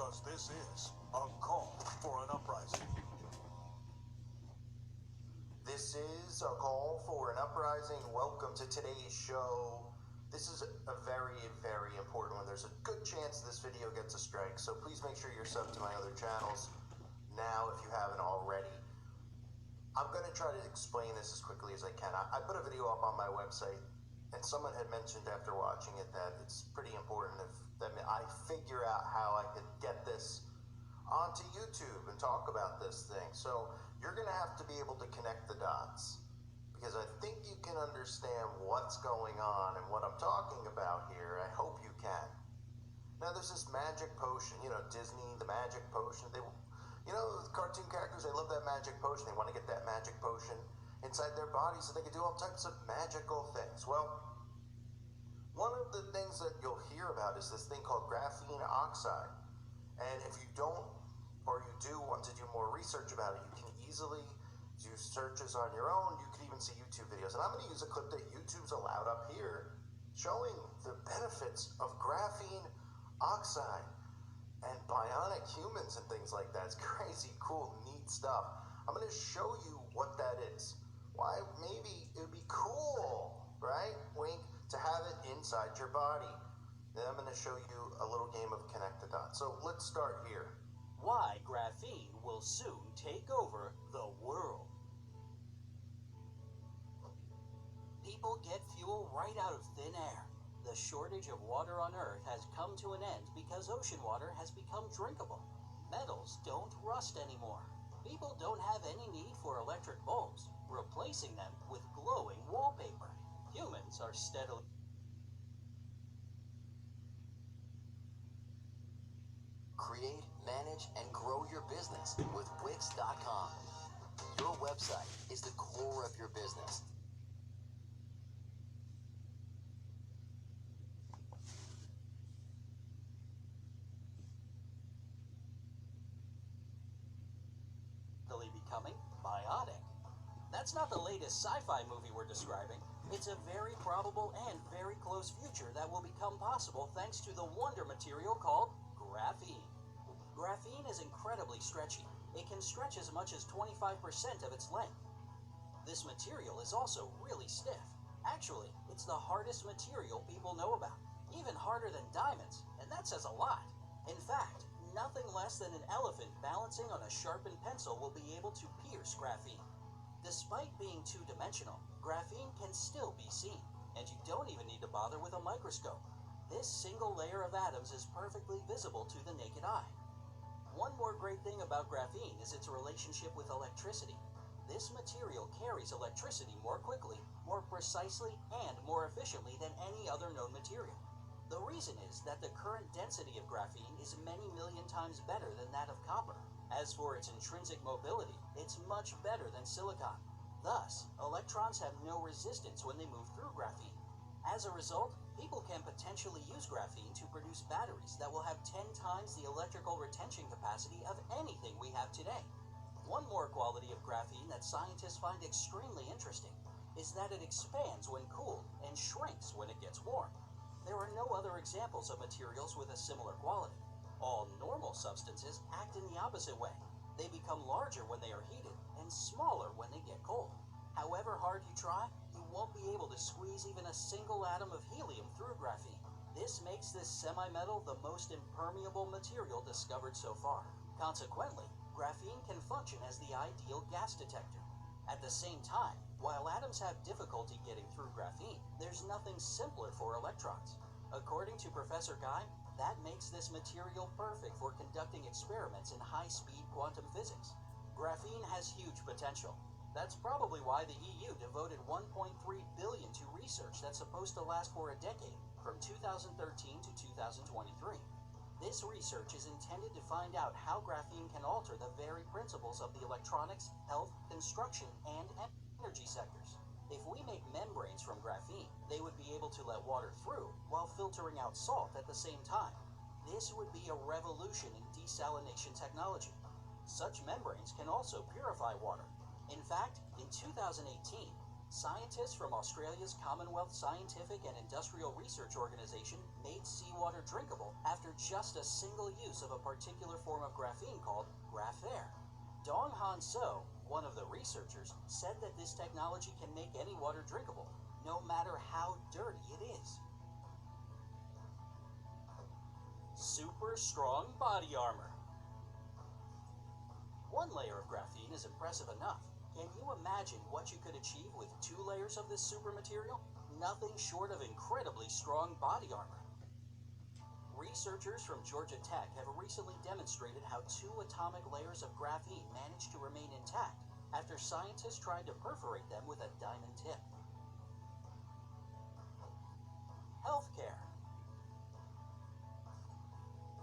because this is a call for an uprising. This is a call for an uprising. Welcome to today's show. This is a very, very important one. There's a good chance this video gets a strike, so please make sure you're subbed to my other channels now if you haven't already. I'm going to try to explain this as quickly as I can. I put a video up on my website, and someone had mentioned after watching it that it's pretty important that I figure out how I could get this onto YouTube and talk about this thing. So you're going to have to be able to connect the dots, because I think you can understand what's going on and what I'm talking about here. I hope you can. Now, there's this magic potion, Disney, the magic potion. The cartoon characters, they love that magic potion. They want to get that magic potion inside their body so they can do all types of magical things. Well, one of the things that you'll hear about is this thing called graphene oxide. And if you don't, or you do want to do more research about it, you can easily do searches on your own. You can even see YouTube videos. And I'm going to use a clip that YouTube's allowed up here showing the benefits of graphene oxide and bionic humans and things like that. It's crazy, cool, neat stuff. I'm going to show you what that is. Why maybe it would be cool, right? Wink, to have it inside your body. Then I'm going to show you a little game of connect the dots. So let's start here. Why graphene will soon take over the world. People get fuel right out of thin air. The shortage of water on Earth has come to an end because ocean water has become drinkable. Metals don't rust anymore. People don't have any need for electric bulbs, replacing them with glowing wallpaper. Humans are steadily create, manage, and grow your business with Wix.com. Your website is the core of your business. becoming biotic. That's not the latest sci-fi movie we're describing. It's a very probable and very close future that will become possible thanks to the wonder material called graphene. Graphene is incredibly stretchy. It can stretch as much as 25% of its length. This material is also really stiff. Actually, it's the hardest material people know about, even harder than diamonds, and that says a lot. In fact, nothing less than an elephant balancing on a sharpened pencil will be able to pierce graphene. Despite being two-dimensional, graphene can still be seen, and you don't even need to bother with a microscope. This single layer of atoms is perfectly visible to the naked eye. One more great thing about graphene is its relationship with electricity. This material carries electricity more quickly, more precisely, and more efficiently than any other known material. The reason is that the current density of graphene is many million times better than that of copper. As for its intrinsic mobility, it's much better than silicon. Thus, electrons have no resistance when they move through graphene. As a result, people can potentially use graphene to produce batteries that will have 10 times the electrical retention capacity of anything we have today. One more quality of graphene that scientists find extremely interesting is that it expands when cooled and shrinks when it gets warm. There are no other examples of materials with a similar quality. All normal substances act in the opposite way. They become larger when they are heated and smaller when they get cold. However hard you try, you won't be able to squeeze even a single atom of helium through graphene. This makes this semi-metal the most impermeable material discovered so far. Consequently, graphene can function as the ideal gas detector. At the same time, while atoms have difficulty getting through graphene, there's nothing simpler for electrons. According to Professor Guy, that makes this material perfect for conducting experiments in high-speed quantum physics. Graphene has huge potential. That's probably why the EU devoted $1.3 billion to research that's supposed to last for a decade, from 2013 to 2023. This research is intended to find out how graphene can alter the very principles of the electronics, health, construction, and energy sectors. If we make membranes from graphene, they would be able to let water through while filtering out salt at the same time. This would be a revolution in desalination technology. Such membranes can also purify water. In fact, in 2018, Scientists from Australia's Commonwealth Scientific and Industrial Research Organization made seawater drinkable after just a single use of a particular form of graphene called Graphair. Dong Han So, one of the researchers, said that this technology can make any water drinkable, no matter how dirty it is. Super strong body armor. One layer of graphene is impressive enough. Can you imagine what you could achieve with 2 layers of this super material? Nothing short of incredibly strong body armor. Researchers from Georgia Tech have recently demonstrated how 2 atomic layers of graphene manage to remain intact after scientists tried to perforate them with a diamond tip. Healthcare.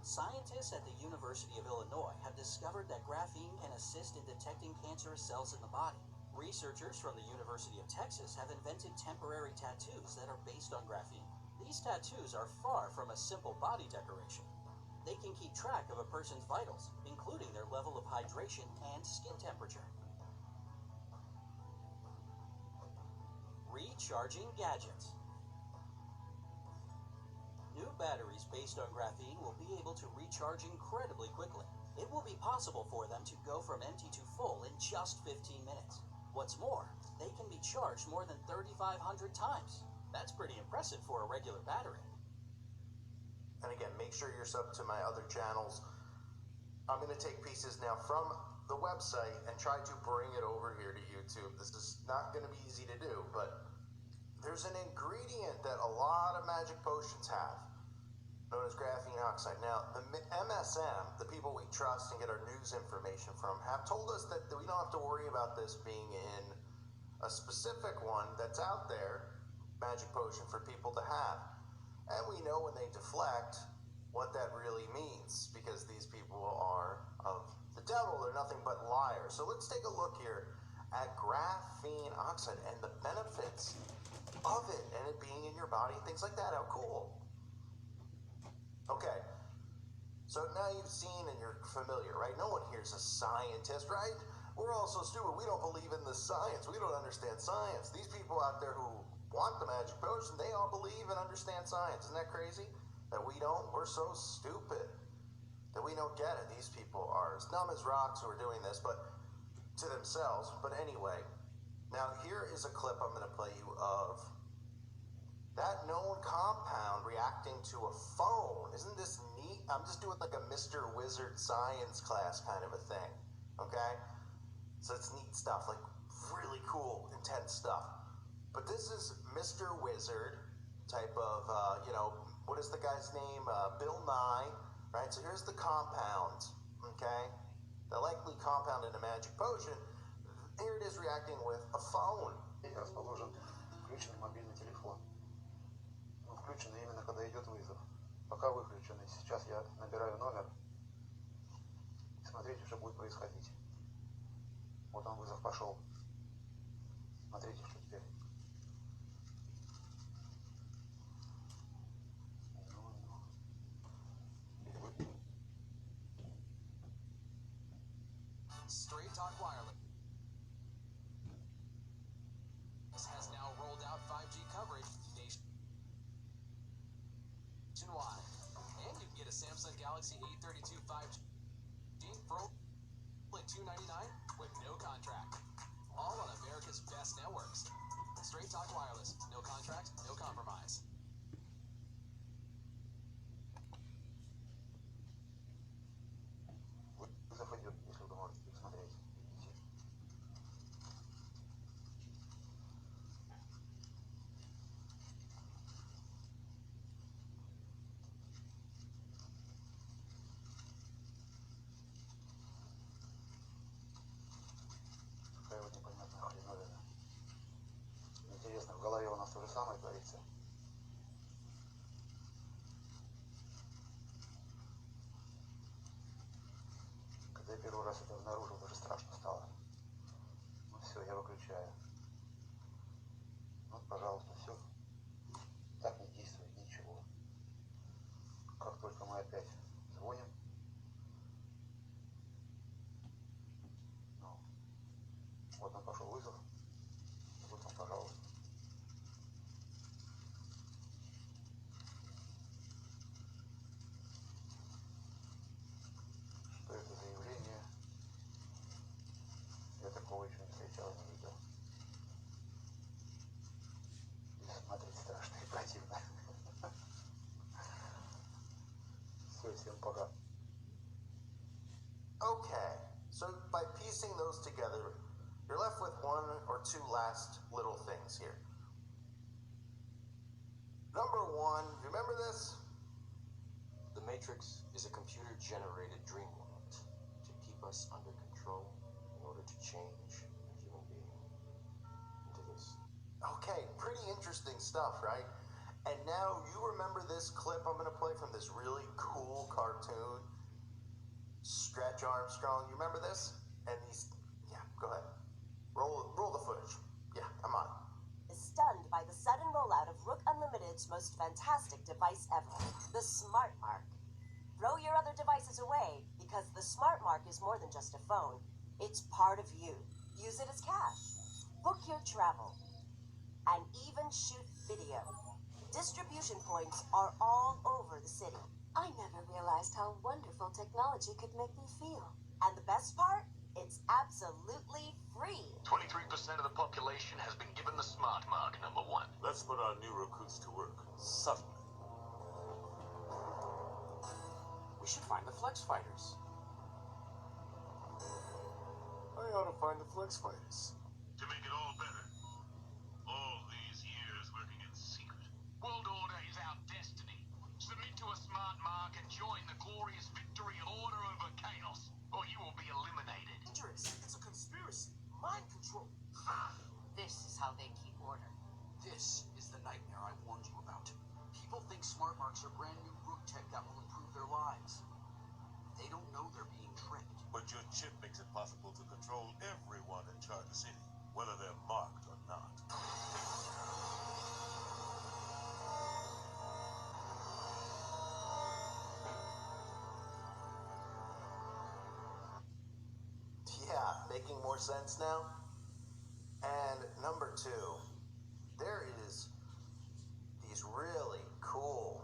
Scientists at the University of Illinois have discovered that graphene can assist in detecting cancerous cells in the body. Researchers from the University of Texas have invented temporary tattoos that are based on graphene. These tattoos are far from a simple body decoration. They can keep track of a person's vitals, including their level of hydration and skin temperature. Recharging gadgets. New batteries based on graphene will be able to recharge incredibly quickly. It will be possible for them to go from empty to full in just 15 minutes. What's more, they can be charged more than 3,500 times. That's pretty impressive for a regular battery. And again, make sure you're subbed to my other channels. I'm going to take pieces now from the website and try to bring it over here to YouTube. This is not going to be easy to do, but there's an ingredient that a lot of magic potions have, known as graphene oxide. Now, the MSM, the people we trust and get our news information from, have told us that we don't have to worry about this being in a specific one that's out there, magic potion for people to have. And we know when they deflect what that really means, because these people are of the devil. They're nothing but liars. So let's take a look here at graphene oxide and the benefits of it and it being in your body and things like that. How cool. Okay, so now you've seen and you're familiar, right? No one here's a scientist, right? We're all so stupid. We don't believe in the science. We don't understand science. These people out there who want the magic potion, they all believe and understand science. Isn't that crazy? That we don't? We're so stupid that we don't get it. These people are as dumb as rocks who are doing this, but to themselves. But anyway, now here is a clip I'm going to play you of that known compound reacting to a phone. Isn't this neat? I'm just doing like a Mr. Wizard science class kind of a thing, okay? So it's neat stuff, like really cool, intense stuff. But this is Mr. Wizard type of, what is the guy's name? Bill Nye, right? So here's the compound, okay? The likely compound in a magic potion. Here it is reacting with a phone. Расположен включенный мобильный телефон. Он включенный именно когда идет вызов. Пока выключенный. Сейчас я набираю номер. Смотрите, что будет происходить. Вот он, вызов пошел. Смотрите, что теперь. Straight Talk Wireless has now rolled out 5G coverage nationwide. And you can get a Samsung Galaxy A32 5G for only $299 with no contract. All on America's best networks. Straight Talk Wireless. No contract, no compromise. Вызов идет, если вы можете посмотреть. Такая вот непонятная хреновина. Интересно, в голове у нас то же самое творится. Когда я первый раз это обнаружил, даже страшно стало. Ну все, я выключаю. Вот, пожалуйста, все. Так не действует ничего. Как только мы опять звоним, ну, вот он пошел вызов, вот он, пожалуйста. Всем пока. Okay, so by piecing those together, you're left with one or two last little things here. Number one, do you remember this? The Matrix is a computer-generated dream world to keep us under control in order to change a human being into this. Okay, pretty interesting stuff, right? And now you remember this clip I'm going to play from this really cool cartoon, Stretch Armstrong. You remember this? And he's, yeah, go ahead. Roll the footage. Yeah, I'm on. Is stunned by the sudden rollout of Rook Unlimited's most fantastic device ever, the Smart Mark. Throw your other devices away, because the Smart Mark is more than just a phone. It's part of you. Use it as cash. Book your travel. And even shoot video. Distribution points are all over the city. I never realized how wonderful technology could make me feel. And the best part? It's absolutely free. 23% of the population has been given the Smart Mark, number one. Let's put our new recruits to work. Suddenly. We should find the Flex Fighters. I ought to find the Flex Fighters. To make it all better. All these years working in secret. World Order is our destiny. Submit to a Smart Mark and join the glorious victory of order over chaos, or you will be eliminated. Dangerous. It's a conspiracy. Mind control. This is how they keep order. This is the nightmare I warned you about. People think Smart Marks are brand new root tech that will improve their lives. They don't know they're being tricked. But your chip makes it possible to control everyone in Charter City, whether they're marked or not. Yeah, making more sense now? And number two, there is these really cool,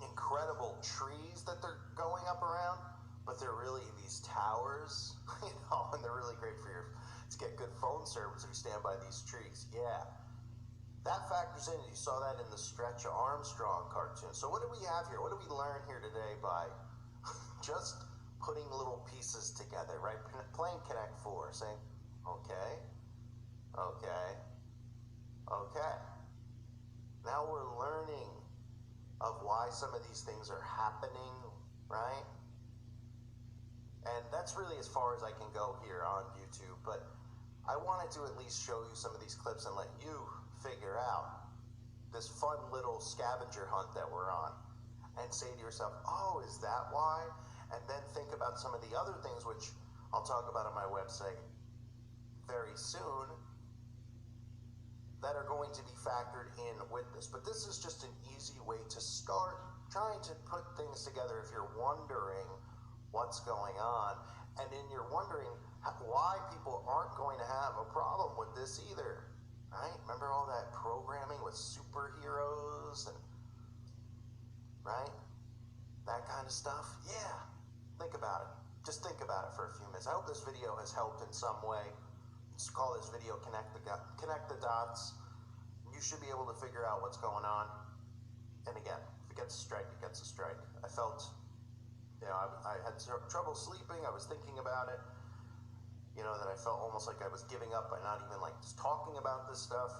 incredible trees that they're going up around, but they're really these towers, and they're really great for to get good phone service if you stand by these trees. Yeah. That factors in, you saw that in the Stretch Armstrong cartoon. So what do we have here? What do we learn here today by just putting little pieces together, right? Playing Connect 4, saying, okay, now we're learning of why some of these things are happening, right? And that's really as far as I can go here on YouTube, but I wanted to at least show you some of these clips and let you figure out this fun little scavenger hunt that we're on and say to yourself, oh, is that why? And then think about some of the other things which I'll talk about on my website very soon that are going to be factored in with this. But this is just an easy way to start trying to put things together if you're wondering what's going on. And then you're wondering why people aren't going to have a problem with this either, right? Remember all that programming with superheroes and, right? That kind of stuff? Yeah. Think about it. Just think about it for a few minutes. I hope this video has helped in some way. Just call this video Connect the Dots. You should be able to figure out what's going on. And again, if it gets a strike, it gets a strike. I felt, I had trouble sleeping. I was thinking about it. That I felt almost like I was giving up by not even just talking about this stuff.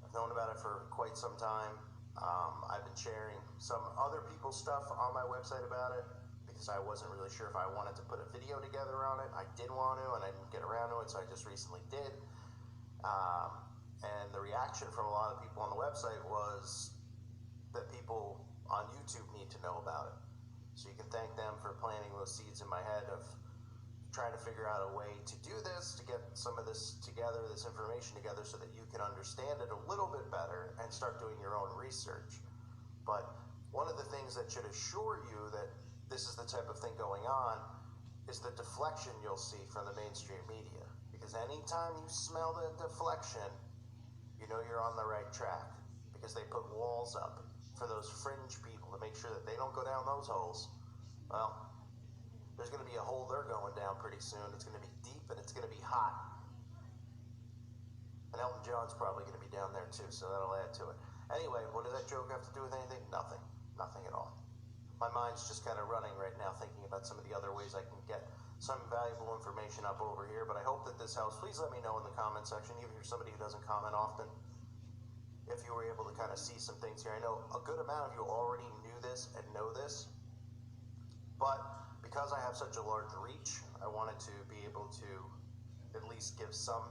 I've known about it for quite some time. I've been sharing some other people's stuff on my website about it because I wasn't really sure if I wanted to put a video together on it. I did want to, and I didn't get around to it, so I just recently did. And the reaction from a lot of people on the website was that people on YouTube need to know about it. So you can thank them for planting those seeds in my head of trying to figure out a way to do this, to get some of this together, this information together, so that you can understand it a little bit better and start doing your own research. But one of the things that should assure you that this is the type of thing going on is the deflection you'll see from the mainstream media. Because anytime you smell the deflection, you know you're on the right track. Because they put walls up for those fringe people to make sure that they don't go down those holes. Well, there's going to be a hole they're going down pretty soon. It's going to be deep and it's going to be hot. And Elton John's probably going to be down there too, so that'll add to it. Anyway, what does that joke have to do with anything? Nothing. Nothing at all. my mind's just kind of running right now thinking about some of the other ways I can get some valuable information up over here, but I hope that this helps. Please let me know in the comment section, even if you're somebody who doesn't comment often, if you were able to kind of see some things here. I know a good amount of you already knew this and know this, but because I have such a large reach, I wanted to be able to at least give some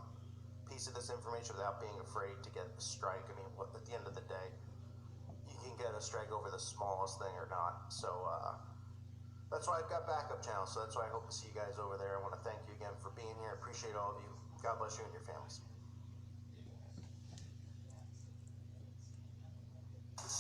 piece of this information without being afraid to get a strike. I mean, at the end of the day, you can get a strike over the smallest thing or not. So that's why I've got backup channels. So that's why I hope to see you guys over there. I want to thank you again for being here. I appreciate all of you. God bless you and your families.